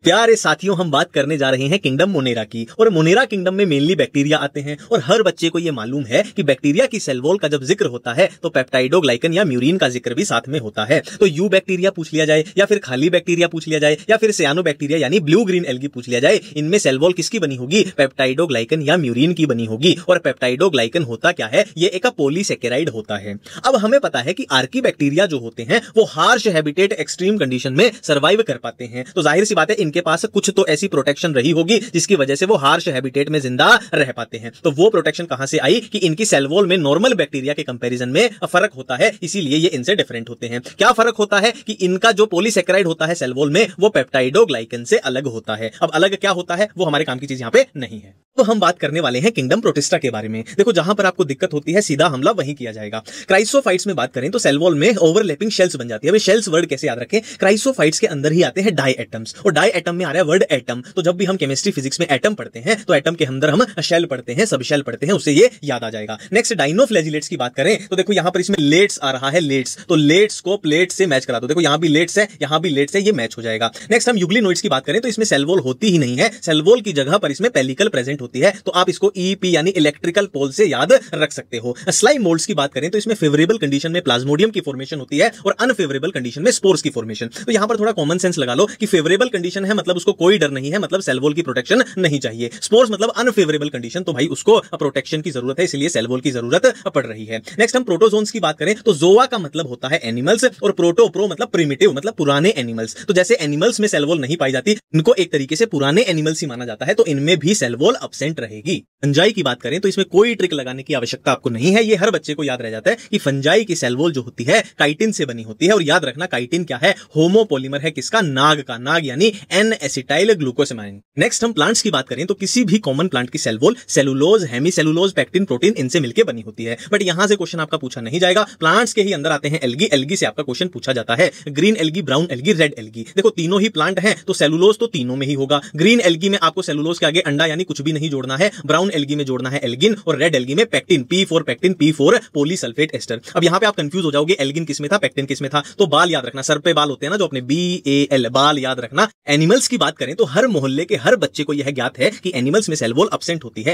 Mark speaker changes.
Speaker 1: प्यारे साथियों, हम बात करने जा रहे हैं किंगडम मोनेरा की। और मोनेरा किंगडम में मेनली बैक्टीरिया आते हैं और हर बच्चे को ये मालूम है कि बैक्टीरिया की सेल वॉल का जब जिक्र होता है तो पेप्टाइडोग्लाइकन या म्यूरिन का जिक्र भी साथ में होता है। तो यू बैक्टीरिया पूछ लिया जाए या फिर खाली बैक्टीरिया पूछ लिया जाए या फिर सियानो बैक्टीरिया यानी ब्लू ग्रीन एल्गी पूछ लिया जाए, इनमें सेल वॉल किसकी बनी होगी? पेप्टाइडोग्लाइकन या म्यूरिन की बनी होगी। और पेप्टाइडोग्लाइकन होता क्या है? ये एक पॉलीसेकेराइड होता है। अब हमें पता है कि आर्की बैक्टीरिया जो होते हैं वो हार्श हैबिटेट एक्सट्रीम कंडीशन में सर्वाइव कर पाते हैं। तो जाहिर सी बात है इनके पास कुछ तो ऐसी प्रोटेक्शन रही होगी जिसकी वजह से वो हार्श हैबिटेट में जिंदा रह पाते हैं। तो वो प्रोटेक्शन कहां से आई कि इनकी सेल वॉल में नॉर्मल बैक्टीरिया के कंपैरिजन में फर्क होता है, इसीलिए ये इनसे डिफरेंट होते हैं। क्या फर्क होता है कि इनका जो पॉलीसेकेराइड होता है सेल वॉल में वो पेप्टाइडोग्लाइकन से अलग होता है। अब अलग क्या होता है वो हमारे काम की चीज यहां पे नहीं है। तो हम बात करने वाले हैं किंगडम प्रोटिस्टा के बारे में। देखो, जहां पर आपको दिक्कत होती है सीधा हमला वहीं किया जाएगा। क्राइसोफाइट्स में बात करें तो सेल वॉल में ओवरलैपिंग शेल्स बन जाती है। शेल्स वर्ड कैसे याद रखें? क्राइसोफाइट्स के अंदर ही आते हैं डाई एटम्स, और डाई एटम में आ रहा है वर्ड एटम। तो जब भी हम केमिस्ट्री फिजिक्स में एटम पढ़ते हैं तो एटम के अंदर हम शेल पढ़ते हैं, सब शेल पढ़ते हैं, उससे ये याद आ जाएगा। नेक्स्ट डाइनोफ्लैजिलेट्स की बात करें तो देखो यहां पर इसमें लेट्स आ रहा है, लेट्स, तो लेट्स को प्लेट से मैच करा दो। देखो यहां भी लेट्स है, यहां भी लेट्स है, ये मैच हो जाएगा। नेक्स्ट हम यूग्लिनोइड्स की बात करें तो इसमें सेल वॉल होती ही नहीं है, सेल वॉल की जगह पर इसमें पेलिकल प्रेजेंट होती है। तो आप इसको ईपी यानी इलेक्ट्रिकल पोल से याद रख सकते हो। स्लाइम मोल्ड्स की बात करें तो इसमें फेवरेबल कंडीशन में प्लाज्मोडियम की फॉर्मेशन होती है और अनफेवरेबल कंडीशन में स्पोर्स की फॉर्मेशन। तो यहां पर थोड़ा कॉमन सेंस लगा लो कि फेवरेबल कंडीशन है मतलब उसको कोई डर नहीं है, मतलब सेल वॉल की प्रोटेक्शन नहीं चाहिए। स्पोर्स मतलब अनफेवरेबल कंडीशन, तो भाई उसको प्रोटेक्शन की जरूरत है, इसलिए सेल वॉल की जरूरत पड़ रही है। नेक्स्ट हम प्रोटोजोन्स की बात करें तो जोआ का मतलब होता है एनिमल्स और प्रो मतलब प्रिमिटिव मतलब पुराने एनिमल्स। तो जैसे एनिमल्स में सेल वॉल नहीं पाई जाती, इनको एक तरीके से पुराने एनिमल्स ही माना जाता है, तो इनमें भी सेल वॉल एब्सेंट रहेगी। फंजाई की बात करें तो इसमें कोई ट्रिक लगाने की आवश्यकता आपको नहीं है, ये हर बच्चे को याद रह जाता है कि फंजाई की सेल वॉल जो होती है काइटिन से बनी होती है। और याद रखना काइटिन क्या है? होमोपोलीमर है किसका? नाग का। नाग यानी एन एसिटाइल ग्लूकोसामाइन। नेक्स्ट हम प्लांट्स की बात करें तो किसी भी कॉमन प्लांट की cell wall cellulose, hemicellulose, pectin, protein इनसे मिलकर बनी होती है। बट यहां से क्वेश्चन आपका पूछा नहीं जाएगा। प्लांट्स के ही अंदर आते हैं एल्गी, एल्गी से आपका क्वेश्चन पूछा जाता है। Green algae, brown algae, red algae. देखो तीनों ही प्लांट हैं तो सेलुलोज तो तीनों में ही होगा। ग्रीन एल्गी में आपको सेलुलोज के आगे अंडा यानी कुछ भी नहीं जोड़ना है, ब्राउन एल्गी में जोड़ना है एल्गिन, और रेड एल्गी में पेक्टिन, P4 पॉलीसल्फेट एस्टर। अब यहां पे आप कंफ्यूज हो जाओगे एल्गिन किसमें था, पेक्टिन किसमें था। तो बाल याद रखना, सर पे बाल होते हैं ना जो अपने BAL बाल याद रखना। एनिमल्स की बात करें तो हर मोहल्ले के हर बच्चे को यह ज्ञात है कि एनिमल्स में सेल वॉल एब्सेंट होती है।